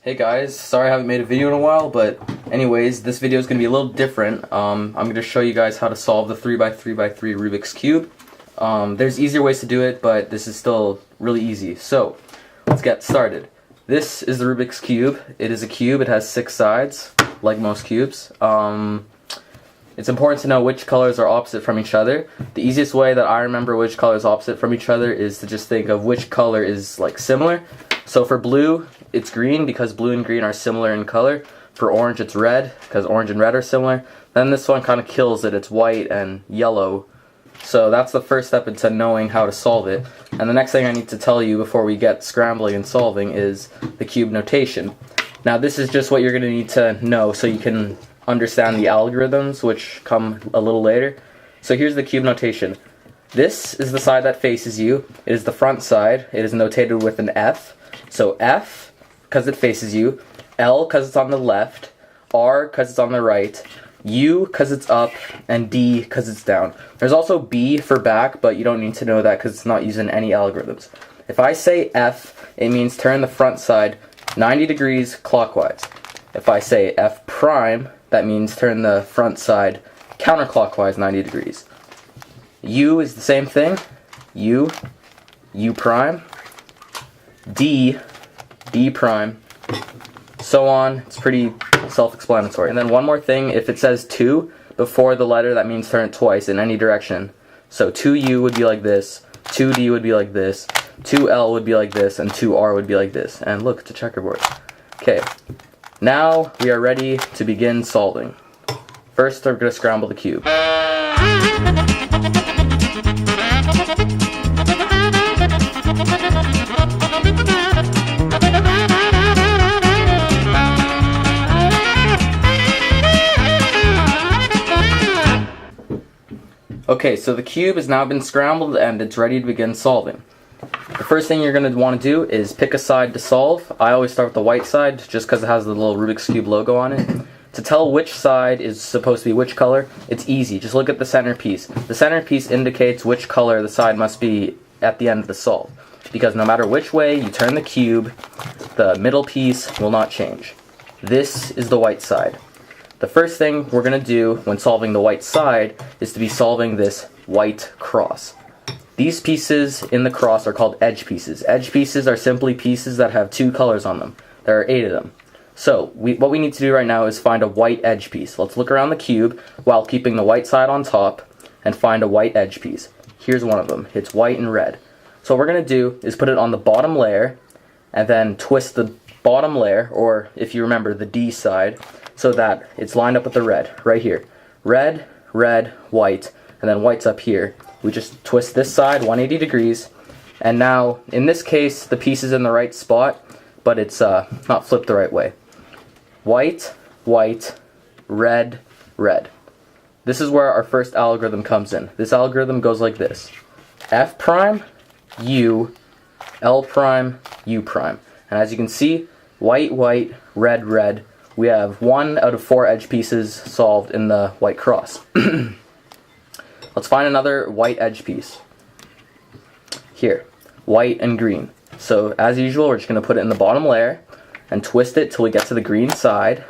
Hey guys, sorry I haven't made a video in a while, but anyways, this video is going to be a little different. I'm going to show you guys how to solve the 3x3x3 Rubik's Cube. There's easier ways to do it, but this is still really easy. So, let's get started. This is the Rubik's Cube. It is a cube, it has 6 sides, like most cubes. It's important to know which colors are opposite from each other. The easiest way that I remember which colors are opposite from each other is to just think of which color is like similar. So for blue, it's green because blue and green are similar in color. For orange, it's red because orange and red are similar. Then this one kind of kills it. It's white and yellow. So that's the first step into knowing how to solve it. And the next thing I need to tell you before we get scrambling and solving is the cube notation. Now this is just what you're going to need to know so you can understand the algorithms, which come a little later. So here's the cube notation. This is the side that faces you. It is the front side. It is notated with an F. So F, because it faces you, L, because it's on the left, R, because it's on the right, U, because it's up, and D, because it's down. There's also B for back, but you don't need to know that because it's not using any algorithms. If I say F, it means turn the front side 90 degrees clockwise. If I say F prime, that means turn the front side counterclockwise 90 degrees. U is the same thing. U prime. D prime, so on. It's pretty self-explanatory. And then one more thing, if it says 2 before the letter, that means turn it twice in any direction. So 2U would be like this, 2D would be like this, 2L would be like this, and 2R would be like this. And look, it's a checkerboard. Okay, now we are ready to begin solving. First, we're going to scramble the cube. Okay, so the cube has now been scrambled and it's ready to begin solving. The first thing you're going to want to do is pick a side to solve. I always start with the white side just because it has the little Rubik's Cube logo on it. To tell which side is supposed to be which color, it's easy. Just look at the centerpiece. The centerpiece indicates which color the side must be at the end of the solve. Because no matter which way you turn the cube, the middle piece will not change. This is the white side. The first thing we're going to do when solving the white side is to be solving this white cross. These pieces in the cross are called edge pieces. Edge pieces are simply pieces that have 2 colors on them. There are 8 of them. So what we need to do right now is find a white edge piece. Let's look around the cube while keeping the white side on top and find a white edge piece. Here's one of them. It's white and red. So what we're going to do is put it on the bottom layer and then twist the bottom layer, or if you remember the D side, so that it's lined up with the red, right here. Red, red, white, and then white's up here. We just twist this side 180 degrees, and now, in this case, the piece is in the right spot, but it's not flipped the right way. White, white, red, red. This is where our first algorithm comes in. This algorithm goes like this. F prime, U, L prime, U prime. And as you can see, white, white, red, red. We have 1 out of 4 edge pieces solved in the white cross. Let's find another white edge piece. Here, white and green. So as usual, we're just going to put it in the bottom layer and twist it till we get to the green side.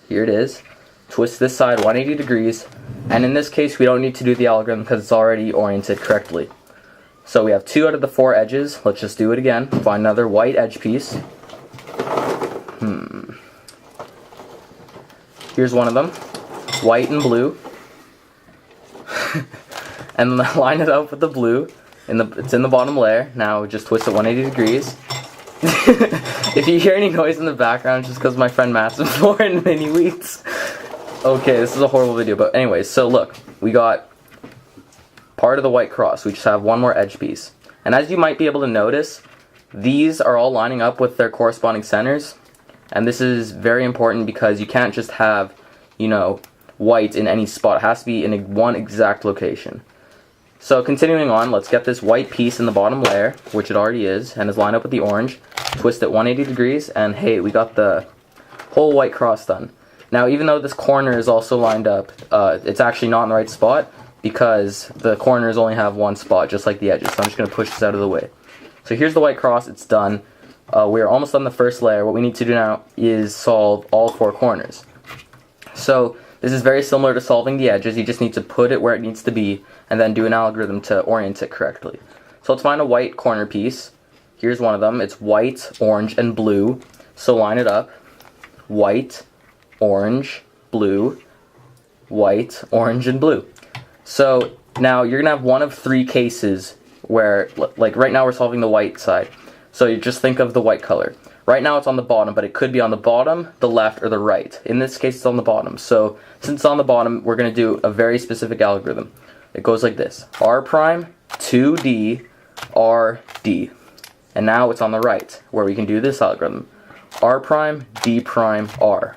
Here it is. Twist this side 180 degrees. And in this case, we don't need to do the algorithm because it's already oriented correctly. So we have 2 out of the 4 edges. Let's just do it again. Find another white edge piece. Here's one of them, white and blue. And then line it up with the blue. It's in the bottom layer. Now just twist it 180 degrees. If you hear any noise in the background, it's just because my friend Matt's in foreign mini wheats. Okay, this is a horrible video, but anyways, so look, we got part of the white cross. We just have 1 more edge piece. And as you might be able to notice, these are all lining up with their corresponding centers. And this is very important because you can't just have, white in any spot. It has to be in one exact location. So continuing on, let's get this white piece in the bottom layer, which it already is, and is lined up with the orange. Twist it 180 degrees, and hey, we got the whole white cross done. Now, even though this corner is also lined up, it's actually not in the right spot because the corners only have 1 spot, just like the edges. So I'm just going to push this out of the way. So here's the white cross. It's done. We're almost on the first layer. What we need to do now is solve all 4 corners. So this is very similar to solving the edges. You just need to put it where it needs to be and then do an algorithm to orient it correctly. So let's find a white corner piece. Here's one of them. It's white, orange, and blue. So line it up. White, orange, blue, white, orange, and blue. So now you're going to have one of 3 cases where, like right now we're solving the white side. So you just think of the white color. Right now it's on the bottom, but it could be on the bottom, the left, or the right. In this case, it's on the bottom. So since it's on the bottom, we're going to do a very specific algorithm. It goes like this. R prime, 2D, R, D. And now it's on the right, where we can do this algorithm. R prime, D prime, R.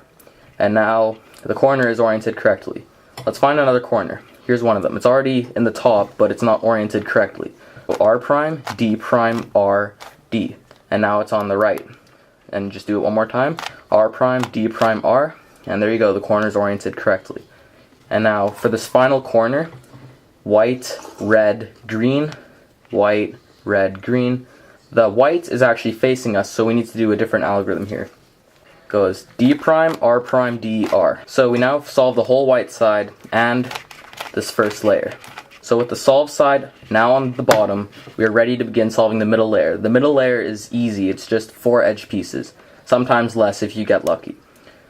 And now the corner is oriented correctly. Let's find another corner. Here's one of them. It's already in the top, but it's not oriented correctly. So R prime, D prime, R, D. And now it's on the right. And just do it one more time. R prime, D prime, R. And there you go, the corner is oriented correctly. And now for this final corner, white, red, green, white, red, green. The white is actually facing us, so we need to do a different algorithm here. Goes D prime, R prime, D, R. So we now solve the whole white side and this first layer. So with the solve side now on the bottom, we are ready to begin solving the middle layer. The middle layer is easy. It's just 4 edge pieces, sometimes less if you get lucky.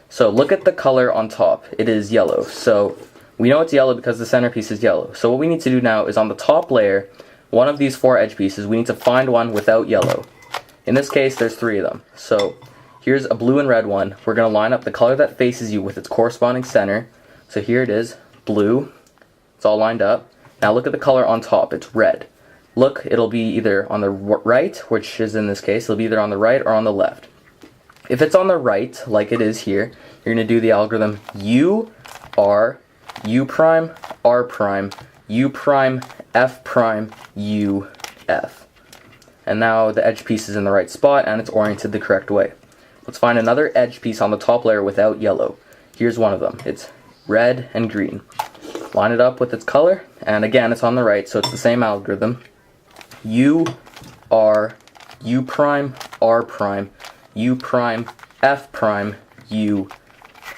So look at the color on top. It is yellow. So we know it's yellow because the centerpiece is yellow. So what we need to do now is on the top layer, one of these 4 edge pieces, we need to find one without yellow. In this case, there's 3 of them. So here's a blue and red one. We're going to line up the color that faces you with its corresponding center. So here it is, blue. It's all lined up. Now look at the color on top. It's red. Look, it'll be either on the right, which is in this case, it'll be either on the right or on the left. If it's on the right, like it is here, you're going to do the algorithm U, R, U prime, R prime, U prime, F prime, U, F. And now the edge piece is in the right spot and it's oriented the correct way. Let's find another edge piece on the top layer without yellow. Here's one of them. It's red and green. Line it up with its color, and again it's on the right, so it's the same algorithm. U, R, U prime, R prime, U prime, F prime, U,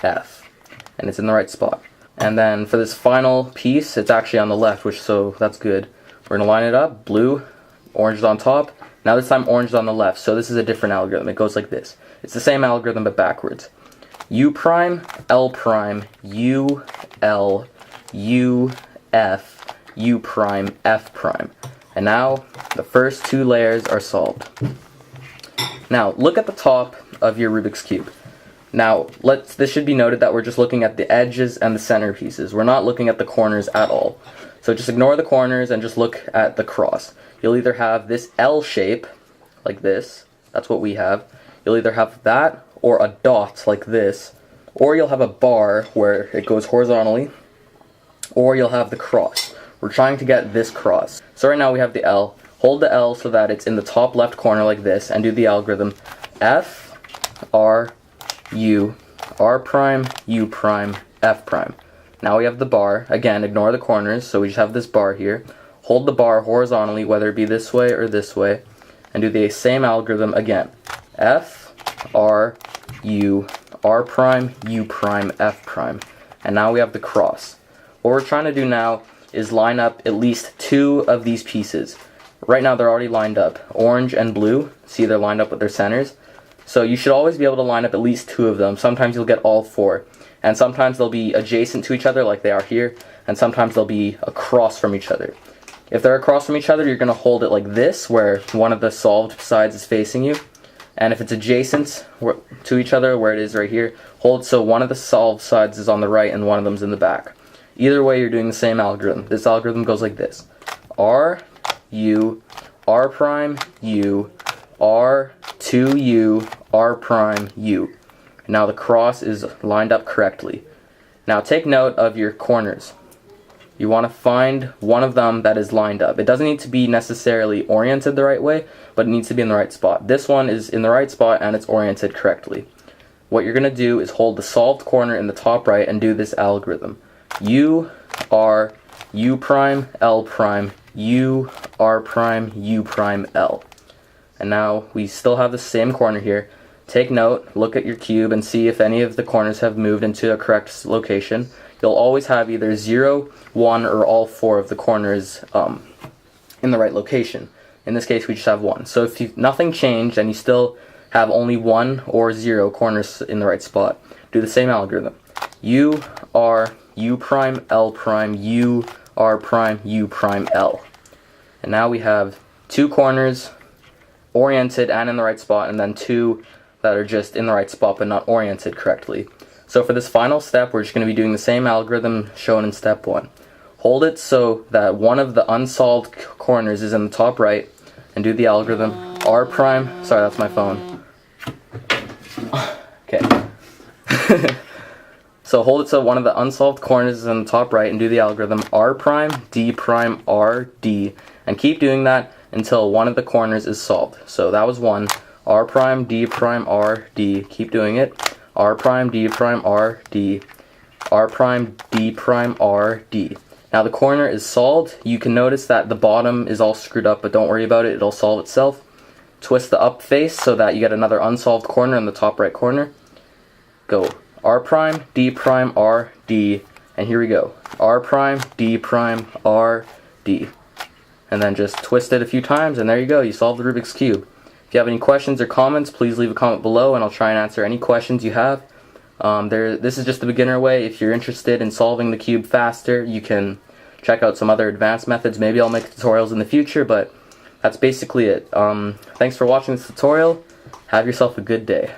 F. And it's in the right spot. And then for this final piece, it's actually on the left, so that's good. We're going to line it up, blue, orange is on top. Now this time orange is on the left, so this is a different algorithm. It goes like this. It's the same algorithm but backwards. U prime, L prime, U, L, U, F, U prime, F prime. And now the first 2 layers are solved. Now look at the top of your Rubik's Cube. Now this should be noted that we're just looking at the edges and the center pieces. We're not looking at the corners at all. So just ignore the corners and just look at the cross. You'll either have this L shape, like this. That's what we have. You'll either have that or a dot like this. Or you'll have a bar where it goes horizontally. Or you'll have the cross. We're trying to get this cross. So right now we have the L. Hold the L so that it's in the top left corner like this and do the algorithm F, R, U, R prime, U prime, F prime. Now we have the bar. Again, ignore the corners, so we just have this bar here. Hold the bar horizontally, whether it be this way or this way, and do the same algorithm again. F, R, U, R prime, U prime, F prime. And now we have the cross. What we're trying to do now is line up at least 2 of these pieces. Right now they're already lined up. Orange and blue, see they're lined up with their centers. So you should always be able to line up at least 2 of them. Sometimes you'll get all 4. And sometimes they'll be adjacent to each other like they are here. And sometimes they'll be across from each other. If they're across from each other, you're going to hold it like this, where one of the solved sides is facing you. And if it's adjacent to each other, where it is right here, hold so one of the solved sides is on the right and one of them's in the back. Either way, you're doing the same algorithm. This algorithm goes like this. R, U, R prime, U, R, 2U, R prime, U. Now the cross is lined up correctly. Now take note of your corners. You want to find one of them that is lined up. It doesn't need to be necessarily oriented the right way, but it needs to be in the right spot. This one is in the right spot and it's oriented correctly. What you're going to do is hold the solved corner in the top right and do this algorithm. U, R, U prime, L prime, U, R prime, U prime, L. And now we still have the same corner here. Take note, look at your cube, and see if any of the corners have moved into a correct location. You'll always have either 0, 1, or all 4 of the corners in the right location. In this case, we just have 1. So if nothing changed and you still have only 1 or 0 corners in the right spot, do the same algorithm. U, R, U prime, L prime, U, R prime, U prime, L. And now we have 2 corners oriented and in the right spot, and then 2 that are just in the right spot but not oriented correctly. So for this final step, we're just going to be doing the same algorithm shown in step 1. Hold it so that one of the unsolved corners is in the top right, and do the algorithm R prime, sorry, that's my phone. Okay. So hold it so one of the unsolved corners is in the top right, and do the algorithm R prime, D prime, R, D, and keep doing that until one of the corners is solved. So that was 1. R prime, D prime, R, D. Keep doing it. R prime, D prime, R, D. R prime, D prime, R, D. Now the corner is solved. You can notice that the bottom is all screwed up, but don't worry about it. It'll solve itself. Twist the up face so that you get another unsolved corner in the top right corner. Go R prime, D prime, R, D. And here we go. R prime, D prime, R, D. And then just twist it a few times, and there you go. You solved the Rubik's Cube. If you have any questions or comments, please leave a comment below, and I'll try and answer any questions you have. This is just the beginner way. If you're interested in solving the cube faster, you can check out some other advanced methods. Maybe I'll make tutorials in the future, but that's basically it. Thanks for watching this tutorial. Have yourself a good day.